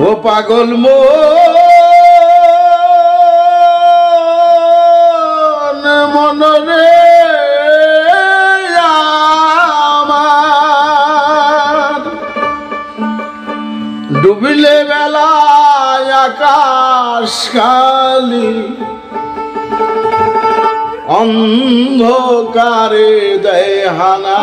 ও পাগল মন মনরে আমার ডুবিলে বেলায় আকাশ খালি অন্ধকারে দেয় হানা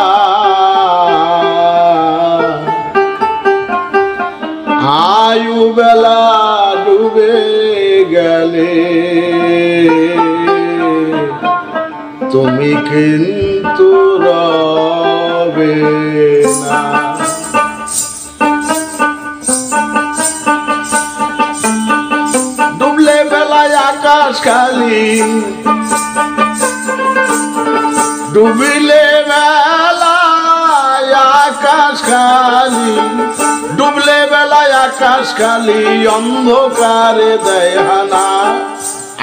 আয়ু বেলা ডুবে গেলে তুমি কিন্তু রবে না। ডুবলে বেলায় আকাশ খালি ডুবিলে বেলায় আকাশ খালি ডুবলে বেলায় আকাশ খালি অন্ধকারে দেয় হানা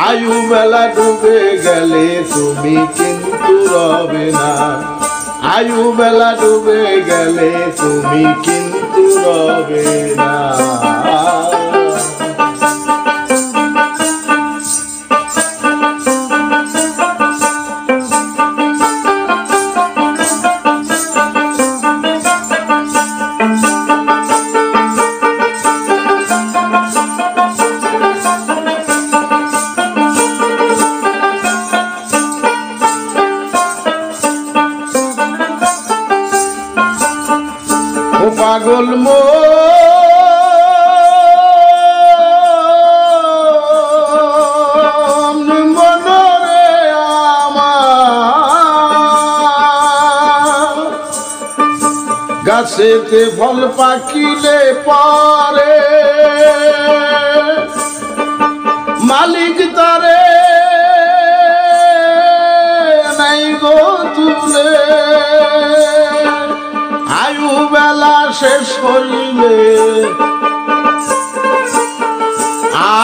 আয়ু বেলা ডুবে গেলে তুমি কিন্তু রবে না আয়ু বেলা ডুবে গেলে তুমি কিন্তু রবে না। ও পাগল মন মনরে আমার গাছেতে ফল পাকিলে পরে মালিক তারে নাই গো তুলে আয়ু বেলা শেষ হইলে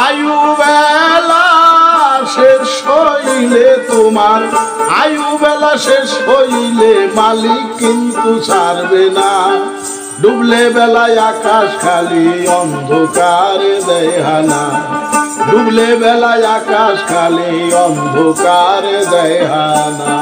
আয়ু বেলা শেষ হইলে তোমার আয়ু বেলা শেষ হইলে মালিক কিন্তু ছাড়বে না ডুবলে বেলায় আকাশ খালি অন্ধকারে দেয় হানা ডুবলে বেলায় আকাশ খালি অন্ধকারে দেয় হানা।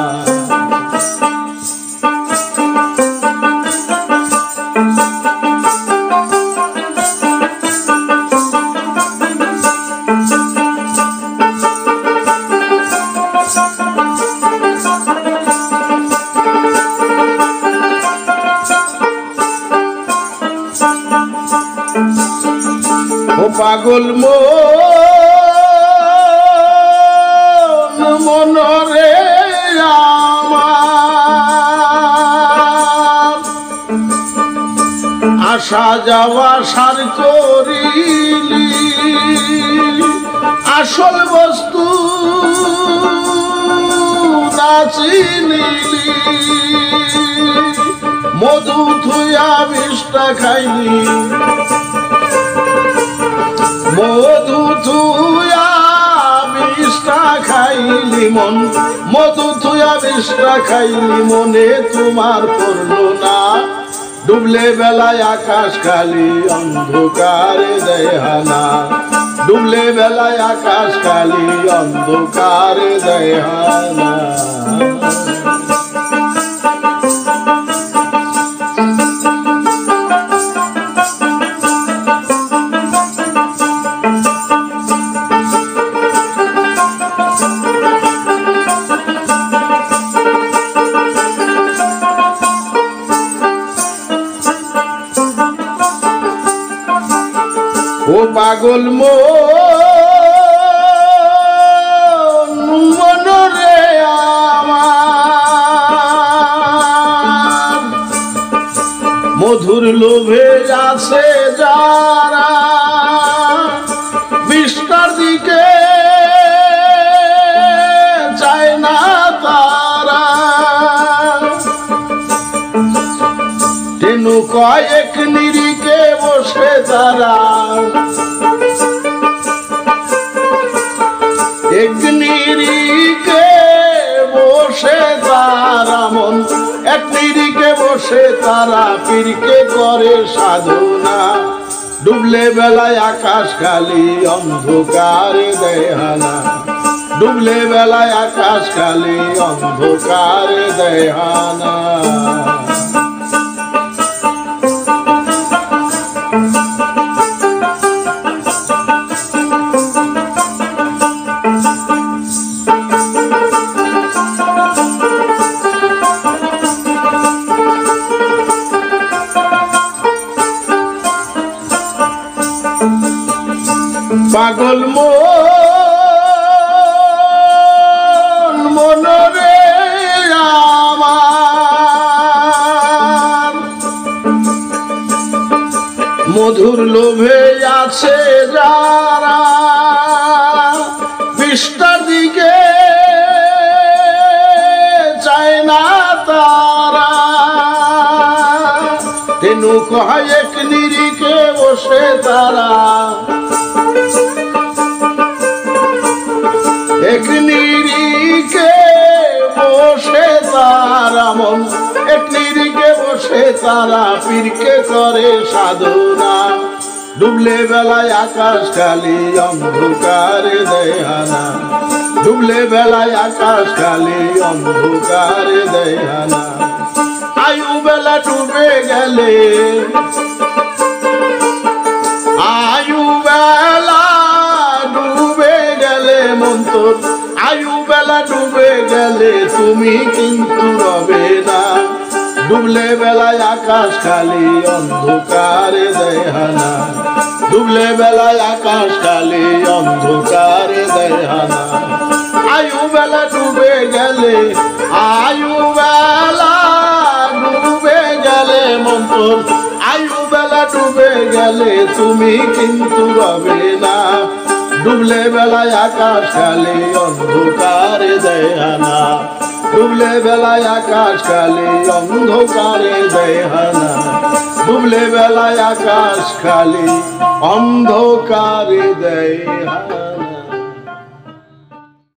ও পাগল মন মনরে আমার আসা যাওয়া সার করিলি আসল বস্তু না চিনিলি মধু থুয়া বিষটা খাইলি মধু থুয়া বিষটা খাইলি মন মধু থুয়া বিষটা খাইলি মনে তোমার পড়লো না ডুবলে বেলায় আকাশ খালি অন্ধকারে দেয় হানা ডুবলে বেলায় আকাশ খালি অন্ধকারে দেয় হানা। ও পাগল মনরে আমার মধুর লোভে আছে যারা বিষ্টার দিকে চায় না তারা তেনু কয়েক নিরিকে বসে তারা এক নিরিকে বসে তারা মন এক নিরিকে বসে তারা পীরকে করে সাধনা ডুবলে বেলায় আকাশ খালি অন্ধকারে দেয় হানা ডুবলে বেলায় আকাশ খালি অন্ধকারে দেয় হানা পাগল মনরে আমার মধুর লোভে আছে যারা বিষ্টার দিকে চায় না তারা তেনু কয়েক নিরিখে বসে তারা এক নিরিখে বসে তারা মন এক নিরিখে বসে তারা পীরকে করে সাধনা ডুবলে বেলায় আকাশ খালি অন্ধকারে দেয় হানা ডুবলে বেলায় আকাশ খালি অন্ধকারে দেয় হানা আয়ু বেলা ডুবে গেলে আয়ু বেলা ডুবে গেলে মন্তর আয়ু বেলা ডুবে গেলে তুমি কিন্তু রবে না ডুবলে বেলায় আকাশ খালি অন্ধকারে দেয় হানা ডুবলে বেলায় আকাশ খালি অন্ধকারে দেয় হানা আয়ু বেলা ডুবে গেলে আয়ু বেলা ডুবে গেলে মন্তর আয়ু বেলা ডুবে গেলে তুমি কিন্তু রবে না ডুবলে বেলায় আকাশ খালি অন্ধকারে দেয় হানা ডুবলে বেলায় আকাশ খালি অন্ধকারে দেয় হানা ডুবলে বেলায় আকাশ খালি অন্ধকারে দেয় হানা।